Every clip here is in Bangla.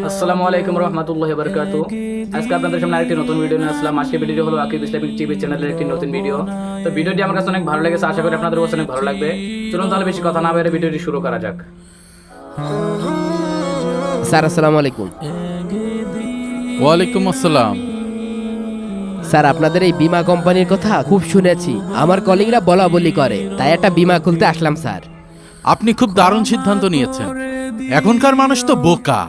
আসসালামু আলাইকুম রহমতুল্লাহি ওয়া বারাকাতুহু। আজকে আপনাদের সামনে আরেকটি নতুন ভিডিও নিয়ে আসলাম। আজকের ভিডিওটি হলো আকিব ইসলামিক টিভি চ্যানেলের একটি নতুন ভিডিও। তো ভিডিওটি আমার কাছে অনেক ভালো লেগেছে, আশা করি আপনাদের কাছে অনেক ভালো লাগবে। চলুন তাহলে বেশি কথা না বলে ভিডিওটি শুরু করা যাক। স্যার আসসালামু আলাইকুম। ওয়ালাইকুম আসসালাম। স্যার আপনাদের এই বীমা কোম্পানির কথা খুব শুনেছি, আমার কলিগরা বলা বলি করে, তাই একটা বীমা খুলতে আসলাম স্যার। আপনি খুব দারুণ সিদ্ধান্ত নিয়েছেন। এখনকার মানুষ তো বোকা,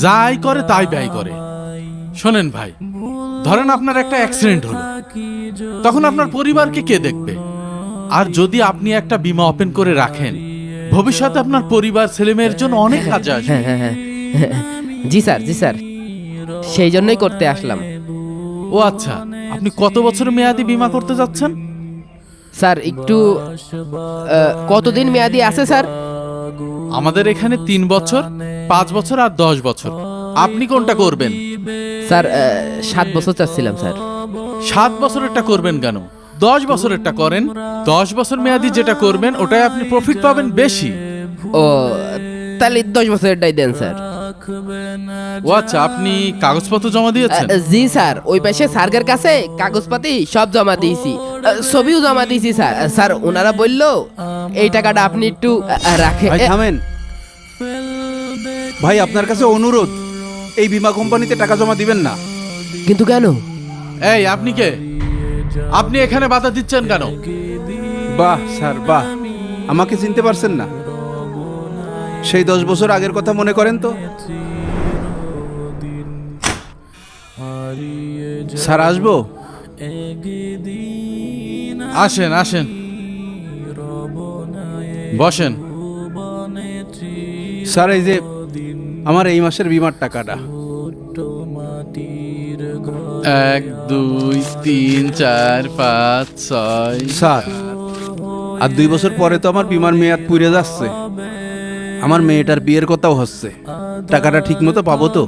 যাই করে তাই ব্যয় করে। শোনেন ভাই, ধরেন আপনার একটা অ্যাক্সিডেন্ট হলো, তখন আপনার পরিবারকে কে দেখবে? আর যদি আপনি একটা বীমা ওপেন করে রাখেন, ভবিষ্যতে আপনার পরিবার ছেলেমেয়ের জন্য অনেক কাজে আসবে। হ্যাঁ, জি স্যার, জি স্যার, সেই জন্যই করতে আসলাম। ও আচ্ছা, আপনি কত বছর মেয়াদি বীমা করতে যাচ্ছেন? স্যার একটু কতদিন মেয়াদি আছে স্যার? আমাদের এখানে 3 বছর, 5 বছর আর 10 বছর। আপনি কোনটা করবেন? স্যার 7 বছর চাচ্ছিলাম স্যার। 7 বছরেরটা করবেন কেন? 10 বছরেরটা করেন। 10 বছর মেয়াদি যেটা করবেন ওটাই আপনি প্রফিট পাবেন বেশি। ও তাহলে 10 বছরেরটাই দেন স্যার। ও আচ্ছা, আপনি কাগজপত্র জমা দিয়েছেন? জি স্যার, ওই পাশে স্যারের কাছে কাগজপাতি সব জমা দিয়েছি, ছবিও জমা দিয়েছি স্যার। স্যার ওনারা বললো এই টাকাটা আপনি একটু রাখেন। ভাই থামেন ভাই, আপনার কাছে অনুরোধ, এই বীমা কোম্পানিতে টাকা জমা দিবেন না। কিন্তু কেন? এই আপনি কে? আপনি এখানে বাধা দিচ্ছেন কেন? বাহ স্যার বাহ, আমাকে চিনতে পারছেন না? সেই 10 বছর আগের কথা মনে করেন তো। স্যার আসবো? আসেন আসেন, বসেন। স্যার এই যে আমার এই মাসের বীমার টাকাটা। 1 2 3 4 5 6। স্যার আর 2 বছর পরে তো আমার বীমার মেয়াদ পুড়ে যাচ্ছে। আমার মেয়েটার বিয়ের কথাও হচ্ছে, টাকাটা ঠিক মতো পাবো তো?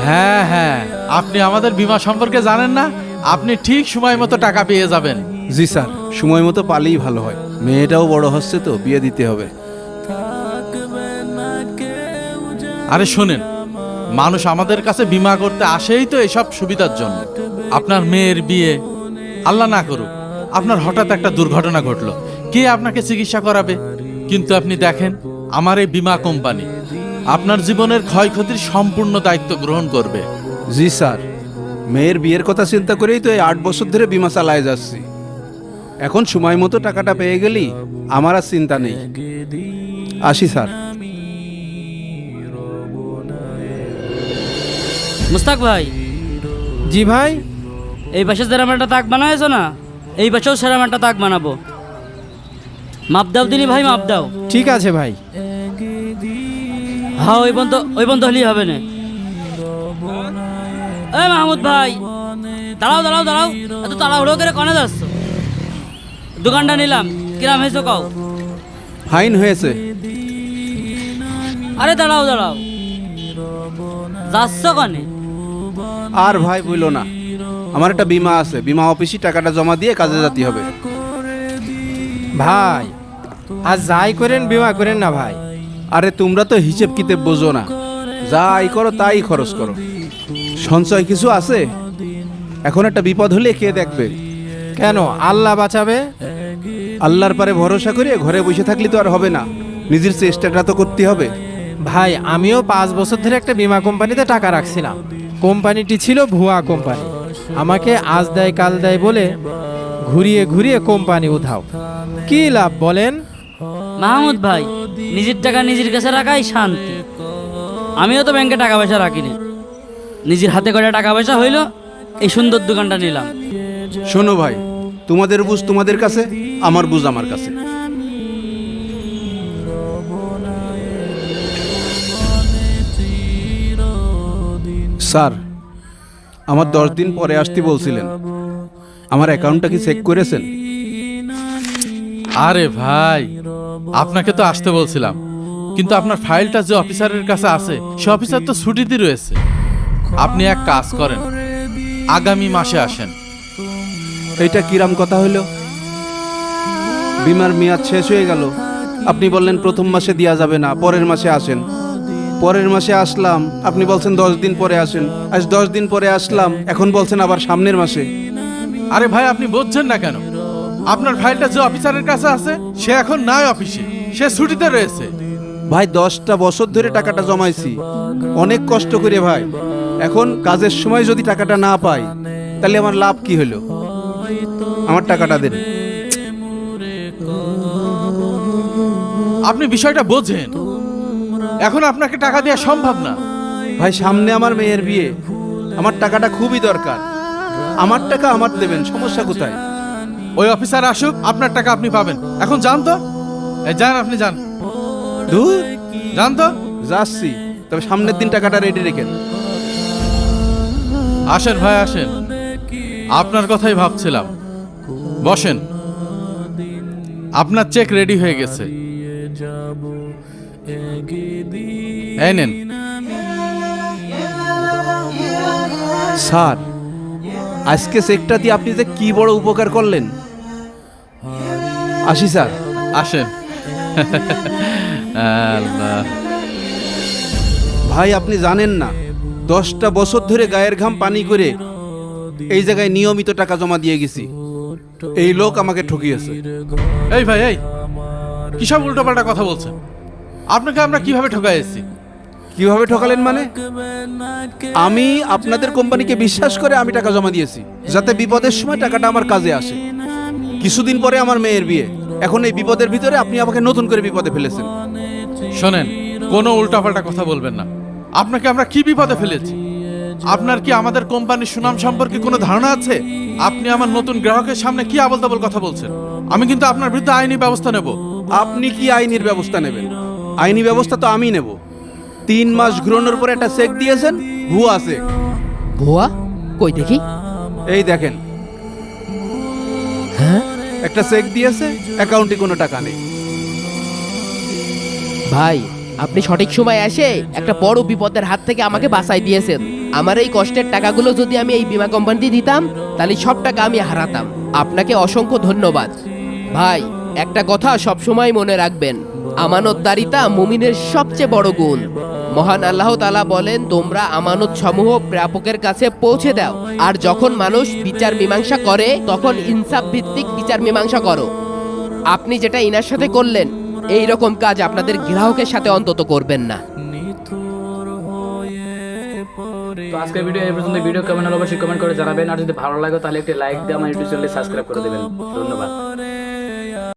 হ্যাঁ হ্যাঁ, আপনি আমাদের বীমা সম্পর্কে জানেন না? আপনি ঠিক সময় মতো টাকা পেয়ে যাবেন। জি স্যার, সময় মতো পালেই ভালো হয়। মেয়েটাও বড় হচ্ছে তো, বিয়ে দিতে হবে। আরে শোনেন, মানুষ আমাদের কাছে বীমা করতে আসেই তো এসব সুবিধার জন্য। আপনার মেয়ের বিয়ে, আল্লাহ না করুক আপনার হঠাৎ একটা দুর্ঘটনা ঘটলো, কে আপনাকে চিকিৎসা করাবে? কিন্তু আপনি দেখেন, আমার এই বীমা কোম্পানি আপনার জীবনের ক্ষয়ক্ষতির সম্পূর্ণ দায়িত্ব গ্রহণ করবে। জি স্যার, মেয়ের বিয়ের কথা চিন্তা করেই তো এই 8 বছর ধরে বীমা চালায় যাচ্ছি। এখন সময় মতো টাকাটা পেয়ে গেলি আমার আর চিন্তা নেই। আসি স্যার। মুস্তাক ভাই। জি ভাই। এই পাশে সেরকম একটা তাক বানাইছো না, এই পাশেও সেরকম একটা তাক বানাবো। মাপ দাও দিনি ভাই, মাপ দাও। ঠিক আছে ভাই। হ্যাঁ, ওই বন্ধ হলেই হবে না। এই মাহমুদ ভাই, দাঁড়াও দাঁড়াও দাঁড়াও, এত তাড়াহুড়ো করে কনে যাচ্ছ? দোকানটা নিলাম, কিরাম হয়েছো কও? ফাইন হয়েছে। আরে দাঁড়াও দাঁড়াও, যাচ্ছ কনে? আর ভাই বইলো না, আমার একটা বীমা আছে, বীমা অফিসে টাকাটা জমা দিয়ে কাজে যেতে হবে। ভাই আর যাই করেন বিমা করেন না ভাই। আরে তোমরা তো হিসেব কিতাব বোঝো না, যা আয় করো তাই খরচ করো। সঞ্চয় কিছু আছে? এখন একটা বিপদ হলে কে দেখবে? কেন, আল্লাহ বাঁচাবে। আল্লাহর পারে ভরসা করে ঘরে বসে থাকলে তো আর হবে না, নিজের চেষ্টাটা তো করতে হবে। ভাই আমিও 5 বছর ধরে একটা বীমা কোম্পানিতে টাকা রাখছিলাম। কোম্পানিটি ছিল ভুয়া কোম্পানি, আমাকে আজ দেয় কাল দেয় বলে ঘুরিয়ে ঘুরিয়ে কোম্পানি উধাও। কি লাভ বলেন? মাহমুদ ভাই, নিজের টাকা নিজের কাছে রাখাই শান্তি। আমিও তো ব্যাংকে টাকা পয়সা রাখিনি, নিজের হাতে করে টাকা পয়সা হইলো, এই সুন্দর দোকানটা নিলাম। শোনো ভাই, তোমাদের বুঝ তোমাদের কাছে, আমার বুঝ আমার কাছে। স্যার আমার 10 দিন পরে আসতে বলছিলেন, আমার অ্যাকাউন্টটা কি চেক করেছেন? আরে ভাই, আপনাকে তো আসতে বলছিলাম, কিন্তু আপনার ফাইলটা যে অফিসারের কাছে আছে সে অফিসার তো ছুটিতে রয়েছে। আপনি এক কাজ করেন, আগামী মাসে আসেন। এইটা কিরাম কথা হইল? বীমার মেয়াদ শেষ হয়ে গেল, আপনি বললেন প্রথম মাসে দেওয়া যাবে না, পরের মাসে আসেন। পরের মাসে আসলাম, আপনি বলছেন 10 দিন পরে আসেন। আজ 10 দিন পরে আসলাম, এখন বলছেন আবার সামনের মাসে। আরে ভাই আপনি বুঝছেন না কেন? আপনার ফাইলটা যে অফিসারের কাছে আছে সে এখন নাই অফিসে, সে ছুটিতে রয়েছে। ভাই 10টা বছর ধরে টাকাটা জমাইছি, অনেক কষ্ট করে ভাই। এখন কাজের সময় যদি টাকাটা না পাই তাহলে আমার লাভ কি হলো? আমার টাকাটা দেন। আপনি বিষয়টা বোঝেন, এখন আপনাকে টাকা দেওয়া সম্ভব না। ভাই সামনে আমার মেয়ের বিয়ে, আমার টাকাটা খুবই দরকার। আমার টাকা আমার দেবেন, সমস্যা কোথায়? ওই অফিসার আসুক, আপনার টাকা আপনি পাবেন। এখন যান তো, এই যান, আপনি যান, দূর যান তো। যাচ্ছি, তবে সামনের দিন টাকাটা রেডি রেখেন। আসেন ভাই আসেন, আপনার কথাই ভাবছিলাম। বসেন, আপনার চেক রেডি হয়ে গেছে, এই নেন। স্যার, আজকে চেকটা দিয়ে আপনি যে কি বড় উপকার করলেন। আসি স্যার। আসেন। আল্লাহ। ভাই আপনি জানেন না, 10টা বছর ধরে গায়ের ঘাম পানি করে এই জায়গায় নিয়মিত টাকা জমা দিয়ে গেছি। এই লোক আমাকে ঠকিয়েছে। এই ভাই, এই কিসব উল্টোপাল্টা কথা বলছেন? আপনাকে আমরা কিভাবে ঠকাইছি? কিভাবে ঠকালেন মানে? আমি আপনাদের কোম্পানিকে বিশ্বাস করে আমি টাকা জমা দিয়েছি, যাতে বিপদের সময় টাকাটা আমার কাজে আসে। কিছুদিন পরে আমার মেয়ের বিয়ে, এখন এই বিপদের ভিতরে আপনি আমাকে নতুন করে বিপদে ফেলেছেন। শোনেন, কোনো উল্টাপাল্টা কথা বলবেন না। আপনাকে আমরা কি বিপদে ফেলেছি? আপনার কি আমাদের কোম্পানির সুনাম সম্পর্কে কোনো ধারণা আছে? আপনি আমার নতুন গ্রাহকের সামনে কি আবল তাবল কথা বলছেন? আমি কিন্তু আপনার বিরুদ্ধে আইনি ব্যবস্থা নেব। আপনি কি আইনের ব্যবস্থা নেবেন? আইনি ব্যবস্থা তো আমি নেব। 3 মাস ঘুরানোর পরে একটা চেক দিয়েছেন, ভুয়া চেক। ভুয়া? কই দেখি। এই দেখেন, হ্যাঁ একটা চেক দিয়েছে, অ্যাকাউন্টে কোনো টাকা নেই। ভাই, আপনি সঠিক সময় এসে একটা বড় বিপদের হাত থেকে আমাকে বাঁচাই দিয়েছেন। আমার এই কষ্টের টাকাগুলো যদি আমি এই বীমা কোম্পানিতে দিতাম তাহলে সব টাকা আমি হারাতাম। আপনাকে অসংখ্য ধন্যবাদ। ভাই, একটা কথা সব সময় মনে রাখবেন, আমানতদারিতা মুমিনের সবচেয়ে বড় গুণ। মহান আল্লাহ তাআলা বলেন, তোমরা আমানত সমূহ প্রাপকের কাছে পৌঁছে দাও, আর যখন মানুষ বিচার মীমাংসা করে তখন ইনসাফ ভিত্তিক বিচার মীমাংসা করো। আপনি যেটা ইনার সাথে করলেন, এই রকম কাজ আপনাদের গ্রাহকের সাথে অন্তত করবেন না। তো আজকের ভিডিও এই পর্যন্ত। ভিডিও কেমন হলো অবশ্যই কমেন্ট করে জানাবেন, আর যদি ভালো লাগে তাহলে একটি লাইক দিয়ে আমার ইউটিউব চ্যানেলে সাবস্ক্রাইব করে দেবেন। ধন্যবাদ।